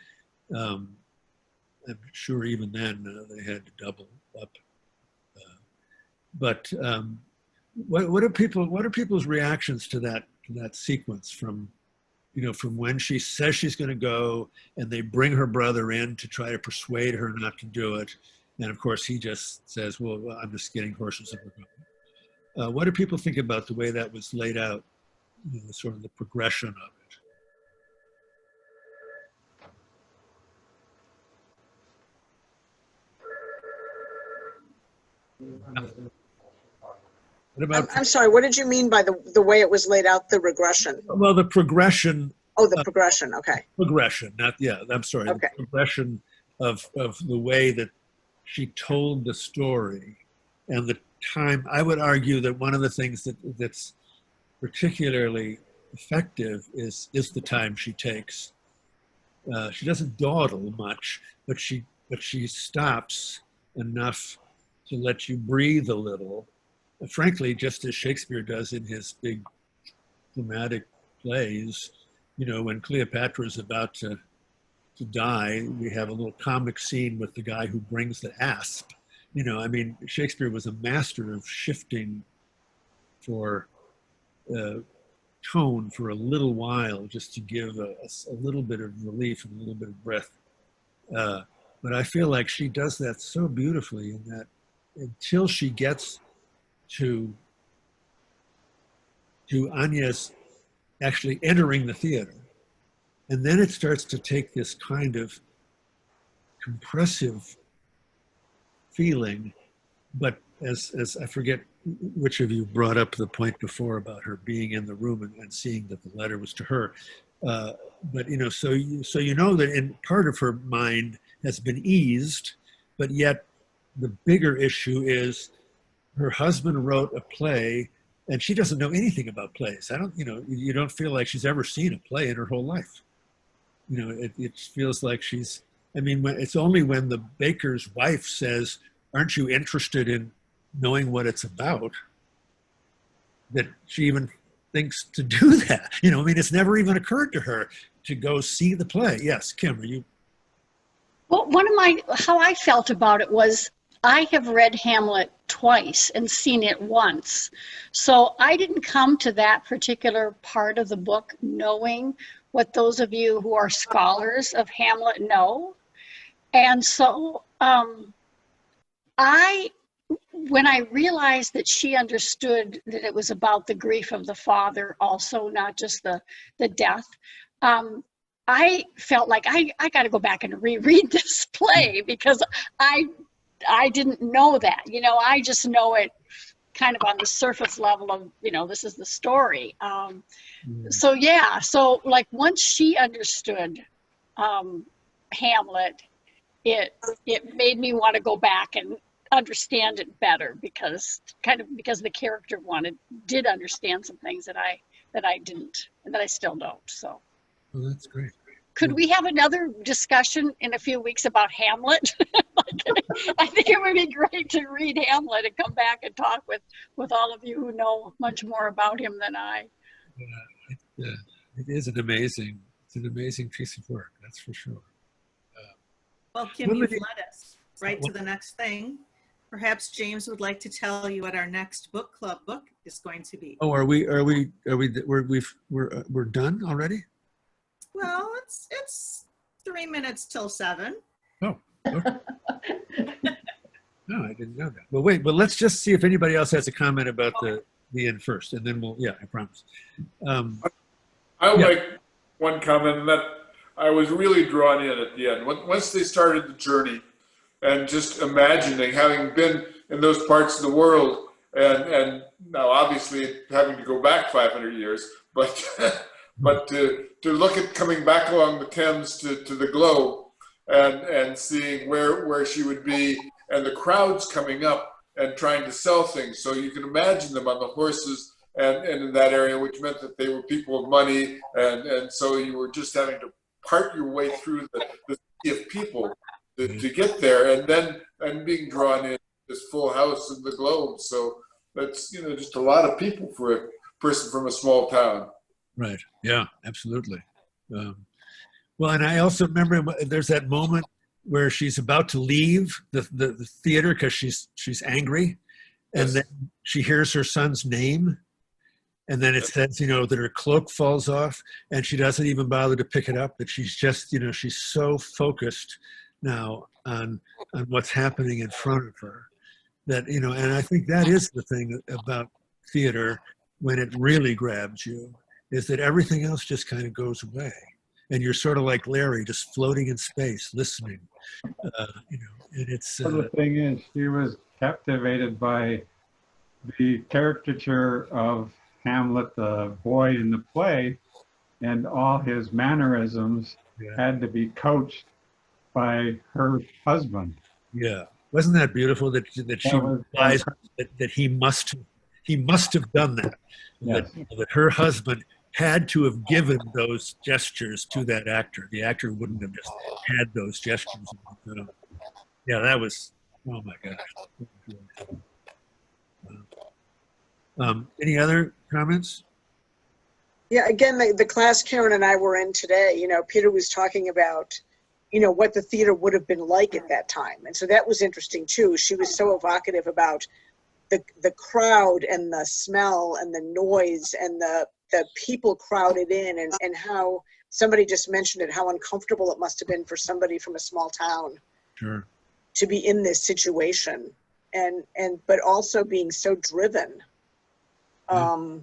S1: I'm sure even then they had to double up. But what are people's reactions to that sequence from when she says she's going to go and they bring her brother in to try to persuade her not to do it, and of course he just says, "Well, I'm just getting horses in the room." What do people think about the way that was laid out? Sort of the progression of it? What about,
S4: I'm sorry, what did you mean by the way it was laid out, the regression?
S1: Well, the progression.
S4: Oh, the progression, okay.
S1: Progression, I'm sorry.
S4: Okay.
S1: The progression of the way that she told the story and the time. I would argue that one of the things that's particularly effective is the time she takes. She doesn't dawdle much, but she stops enough to let you breathe a little. Frankly, just as Shakespeare does in his big dramatic plays, when Cleopatra is about to die, we have a little comic scene with the guy who brings the asp. Shakespeare was a master of shifting for tone for a little while, just to give a little bit of relief and a little bit of breath. But I feel like she does that so beautifully in that until she gets to Anya's actually entering the theater. And then it starts to take this kind of compressive feeling. But as I forget which of you brought up the point before about her being in the room and seeing that the letter was to her. But so you know that in part of her mind has been eased, but yet the bigger issue is her husband wrote a play and she doesn't know anything about plays. You don't feel like she's ever seen a play in her whole life. It feels like it's only when the baker's wife says, "Aren't you interested in knowing what it's about?" that she even thinks to do that. You know, I mean, it's never even occurred to her to go see the play. Yes, Kim, are you?
S7: Well, how I felt about it was I have read Hamlet twice and seen it once. So I didn't come to that particular part of the book knowing what those of you who are scholars of Hamlet know. And so when I realized that she understood that it was about the grief of the father also, not just the death, I felt like I got to go back and reread this play because I didn't know that. You know, I just know it kind of on the surface level of, you know, this is the story. So yeah, so like once she understood Hamlet, it made me want to go back and understand it better because the character did understand some things that I didn't and that I still don't. So
S1: Well, that's great.
S7: could we have another discussion in a few weeks about Hamlet? I think it would be great to read Hamlet and come back and talk with all of you who know much more about him than I.
S1: Yeah, it is an amazing piece of work, that's for sure.
S2: Well, Kim, you've led us right to the next thing. Perhaps James would like to tell you what our next book club book is going to be.
S1: Oh, we're done already?
S2: Well, it's 3 minutes till 7.
S1: Oh, okay. No, I didn't know that. Well, wait, but let's just see if anybody else has a comment about the end first, and then I promise.
S12: I'll make one comment, and that I was really drawn in at the end. Once they started the journey, and just imagining having been in those parts of the world, and now obviously having to go back 500 years, but but to look at coming back along the Thames to the globe and seeing where she would be, and the crowds coming up and trying to sell things. So you can imagine them on the horses and in that area, which meant that they were people of money, and so you were just having to part your way through the sea of people to get there, and being drawn in this full house of the globe. So that's, you know, just a lot of people for a person from a small town.
S1: Right. Yeah, absolutely. Well, and I also remember there's that moment where she's about to leave the theater because she's angry, and then she hears her son's name, and then it says, you know, that her cloak falls off, and she doesn't even bother to pick it up. That she's just, you know, she's so focused now on what's happening in front of her that, you know, and I think that is the thing about theater when it really grabs you, is that everything else just kind of goes away, and you're sort of like Larry, just floating in space, listening. You know, and it's.
S10: Well, the thing is, she was captivated by the caricature of Hamlet, the boy in the play, and all his mannerisms had to be coached by her husband.
S1: Yeah, wasn't that beautiful that she realized that he must have done that.
S10: Yes.
S1: That her husband had to have given those gestures to that actor. The actor wouldn't have just had those gestures. Yeah, that was, oh my gosh. Any other comments?
S4: Yeah, again, the class Karen and I were in today, you know, Peter was talking about, you know, what the theater would have been like at that time. And so that was interesting too. She was so evocative about the crowd and the smell and the noise and the people crowded in, and how somebody just mentioned it, how uncomfortable it must have been for somebody from a small town to be in this situation, but also being so driven to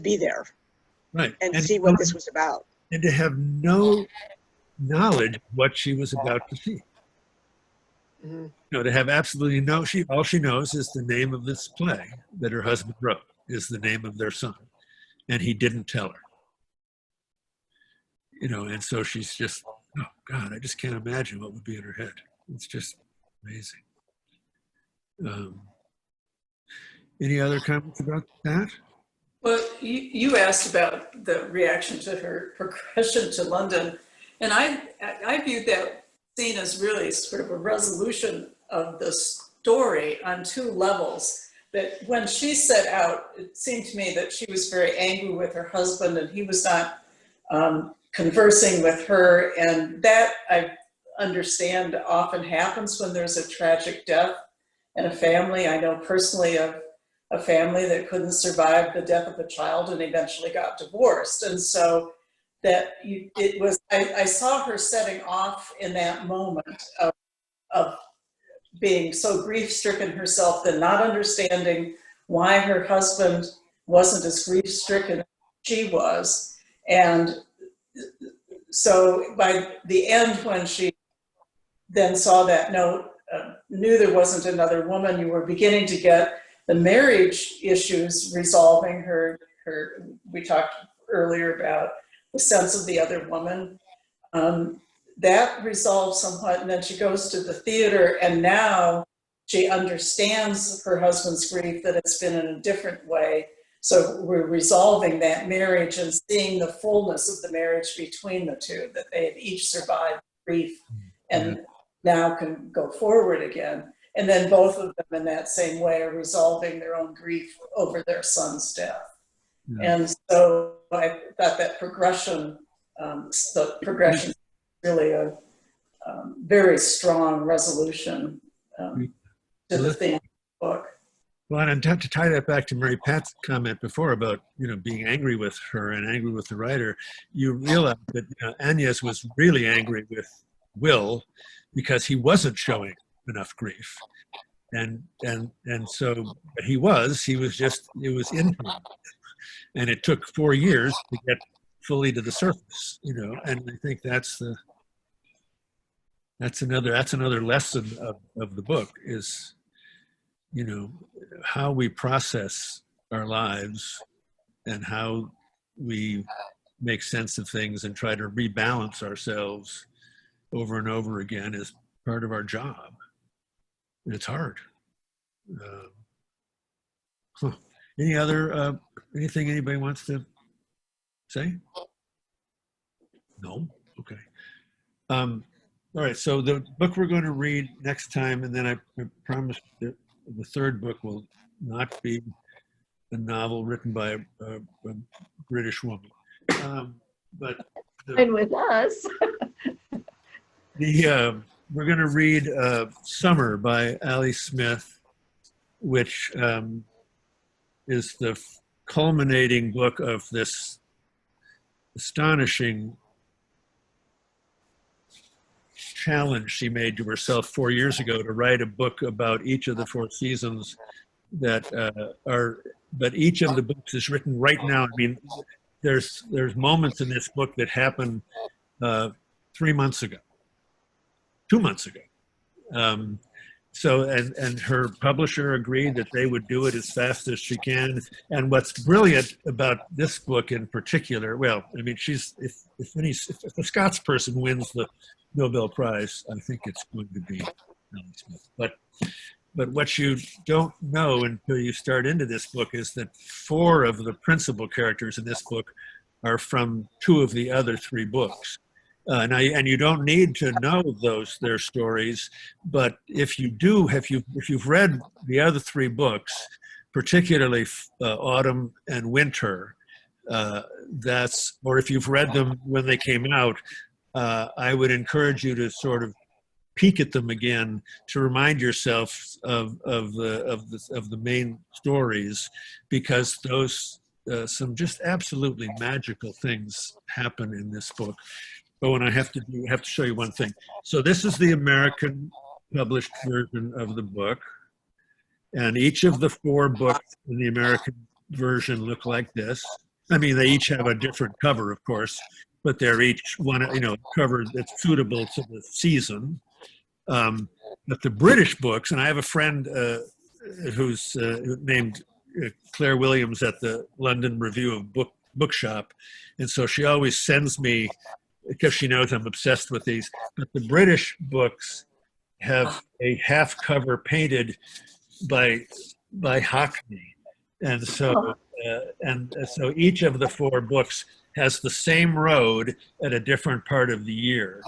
S4: be there and see what this was about.
S1: And to have no knowledge of what she was about to see. You know, to have absolutely all she knows is the name of this play that her husband wrote, is the name of their son, and he didn't tell her. You know, and so she's just, oh God, I just can't imagine what would be in her head. It's just amazing. Any other comments about that?
S11: Well, you asked about the reaction to her progression to London, and I viewed that scene as really sort of a resolution of the story on two levels. that when she set out, it seemed to me that she was very angry with her husband and he was not conversing with her. And that, I understand, often happens when there's a tragic death in a family. I know personally of a family that couldn't survive the death of a child and eventually got divorced. And so I saw her setting off in that moment of being so grief-stricken herself, then not understanding why her husband wasn't as grief-stricken as she was. And so by the end, when she then saw that note, knew there wasn't another woman, you were beginning to get the marriage issues resolving her. We talked earlier about the sense of the other woman. That resolved somewhat, and then she goes to the theater, and now she understands her husband's grief, that it's been in a different way. So we're resolving that marriage and seeing the fullness of the marriage between the two, that they have each survived grief and now can go forward again. And then both of them in that same way are resolving their own grief over their son's death. Yeah. And so I thought that progression, is really a very strong resolution to the theme of the book.
S1: Well, and to tie that back to Mary Pat's comment before about, being angry with her and angry with the writer, you realize that Agnes was really angry with Will because he wasn't showing enough grief. And so he was just, it was in him. And it took 4 years to get fully to the surface, and I think that's another lesson of the book is, how we process our lives and how we make sense of things and try to rebalance ourselves over and over again is part of our job. And it's hard. Any other, anything anybody wants to say? No? Okay. All right, so the book we're going to read next time, and then I promise that the third book will not be a novel written by a British woman. But
S6: and with us.
S1: We're going to read Summer by Ali Smith, which is the culminating book of this astonishing challenge she made to herself 4 years ago to write a book about each of the 4 seasons that but each of the books is written right now. I mean, there's moments in this book that happened 3 months ago, 2 months ago. So, and her publisher agreed that they would do it as fast as she can. And what's brilliant about this book in particular, well, I mean, if a Scots person wins the Nobel Prize, I think it's going to be Ali Smith. But what you don't know until you start into this book is that 4 of the principal characters in this book are from 2 of the other 3 books. And you don't need to know their stories, but if you've read the other 3 books, particularly Autumn and Winter, or if you've read them when they came out, I would encourage you to sort of peek at them again to remind yourself of the main stories, because those some just absolutely magical things happen in this book. Oh, and I have to show you one thing. So this is the American published version of the book, and each of the 4 books in the American version look like this. I mean, they each have a different cover, of course, but they're each one, cover that's suitable to the season. But the British books, and I have a friend who's named Claire Williams at the London Review of Bookshop, and so she always sends me, because she knows I'm obsessed with these, but the British books have a half cover painted by Hackney. And so each of the 4 books has the same road at a different part of the year.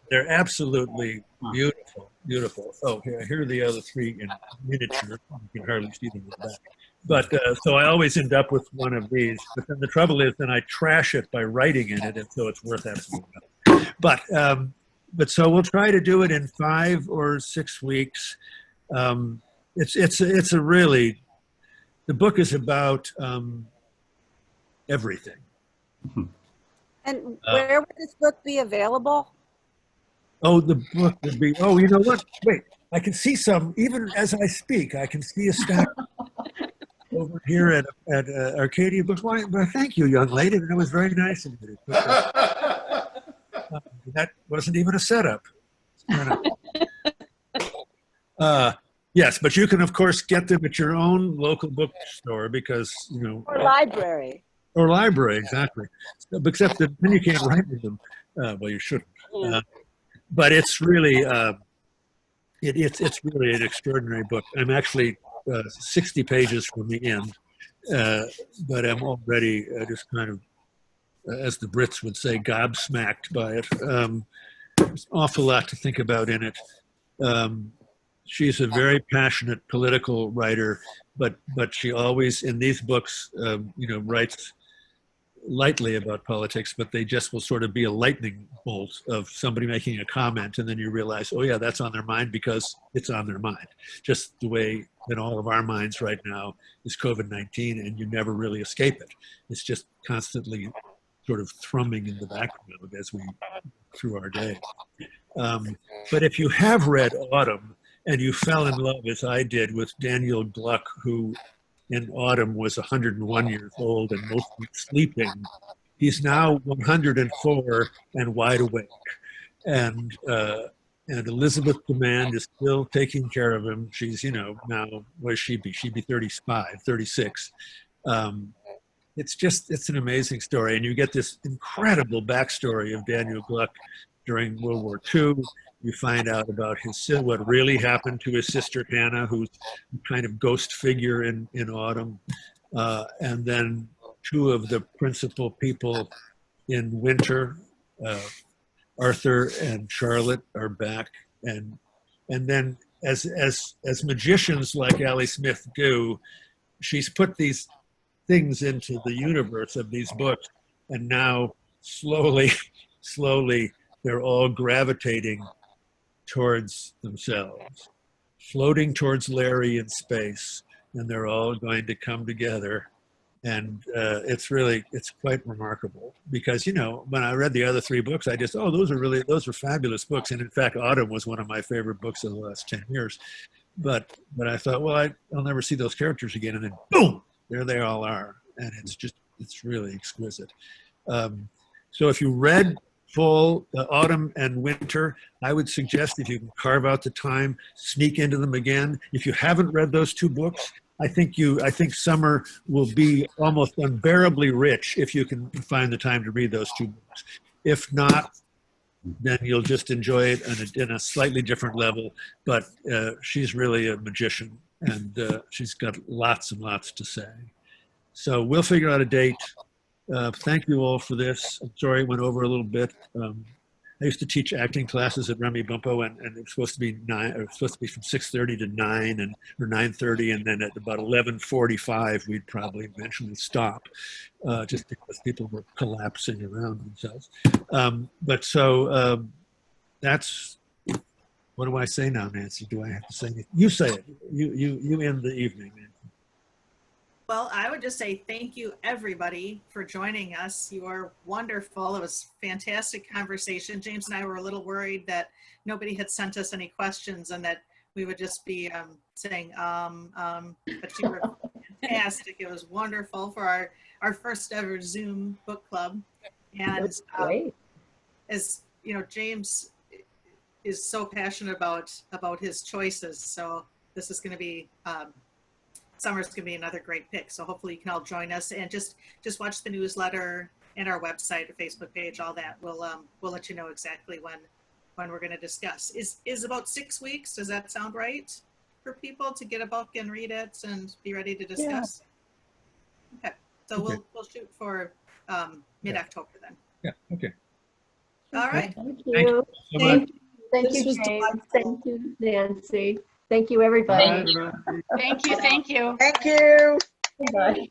S1: They're absolutely beautiful. Beautiful. Oh, here are the other three in miniature. You can hardly see them in the back. But so I always end up with one of these. But then the trouble is, then I trash it by writing in it, and so it's worth absolutely nothing. But so we'll try to do it in 5 or 6 weeks. It's a really, the book is about everything.
S5: And where would this book be available?
S1: Oh, the book would be, oh, you know what? Wait, I can see some, even as I speak, I can see a stack over here at Arcadia Books. Why, well, thank you, young lady. That was very nice of you. That wasn't even a setup. Yes, but you can, of course, get them at your own local bookstore because, you know.
S5: Or library.
S1: Or library, exactly. Except that then you can't write with them. Well, you shouldn't. But it's really, it's really an extraordinary book. I'm actually 60 pages from the end, but I'm already just kind of, as the Brits would say, gobsmacked by it. There's an awful lot to think about in it. She's a very passionate political writer, but she always, in these books, you know, writes lightly about politics, but they just will sort of be a lightning bolt of somebody making a comment, and then you realize, oh yeah, that's on their mind because it's on their mind. Just the way that all of our minds right now is COVID-19, and you never really escape it. It's just constantly sort of thrumming in the background as we through our day. But if you have read Autumn and you fell in love, as I did, with Daniel Gluck, who in Autumn was 101 years old and mostly sleeping, he's now 104 and wide awake. And Elizabeth Demand is still taking care of him. She's, you know, now, what does she be? She'd be 35, 36. It's an amazing story. And you get this incredible backstory of Daniel Gluck during World War II. You find out about what really happened to his sister Hannah, who's a kind of ghost figure in Autumn. And then 2 of the principal people in Winter, Arthur and Charlotte, are back. And then as magicians like Allie Smith do, she's put these things into the universe of these books, and now slowly they're all gravitating towards themselves, floating towards Larry in space, and they're all going to come together. And it's quite remarkable because, you know, when I read the other 3 books, I just, those are fabulous books. And in fact, Autumn was one of my favorite books of the last 10 years. But I thought, well, I'll never see those characters again. And then boom, there they all are. And it's really exquisite. So if you read Fall, Autumn, and Winter, I would suggest if you can carve out the time, sneak into them again. If you haven't read those 2 books, I think summer will be almost unbearably rich if you can find the time to read those 2 books. If not, then you'll just enjoy it in a slightly different level. But she's really a magician, and she's got lots and lots to say. So we'll figure out a date. Thank you all for this. I'm sorry it went over a little bit. I used to teach acting classes at Remy Bumpo, and it was supposed to be from 6:30 to 9 or 9:30, and then at about 11:45 we'd probably eventually stop, just because people were collapsing around themselves. That's, what do I say now, Nancy? Do I have to say anything? You say it. You end the evening, Nancy.
S2: Well, I would just say thank you, everybody, for joining us. You are wonderful. It was fantastic conversation. James and I were a little worried that nobody had sent us any questions and that we would just be saying, but you were fantastic. It was wonderful for our first ever Zoom book club. And as you know, James is so passionate about his choices. So this is going to be, summer's going to be another great pick. So hopefully you can all join us and just watch the newsletter and our website, our Facebook page, all that. We'll let you know exactly when we're going to discuss. Is about 6 weeks. Does that sound right for people to get a book and read it and be ready to discuss? Yeah. Okay. So we'll shoot for mid-October then.
S1: Yeah. Okay.
S2: All right.
S5: Thank you.
S1: Thank you so much.
S13: Thank
S3: This
S13: you,
S3: was
S13: James.
S3: delightful.
S13: Thank you, Nancy. Thank you, everybody.
S2: Thank you. Thank you.
S4: Thank you.
S13: Bye.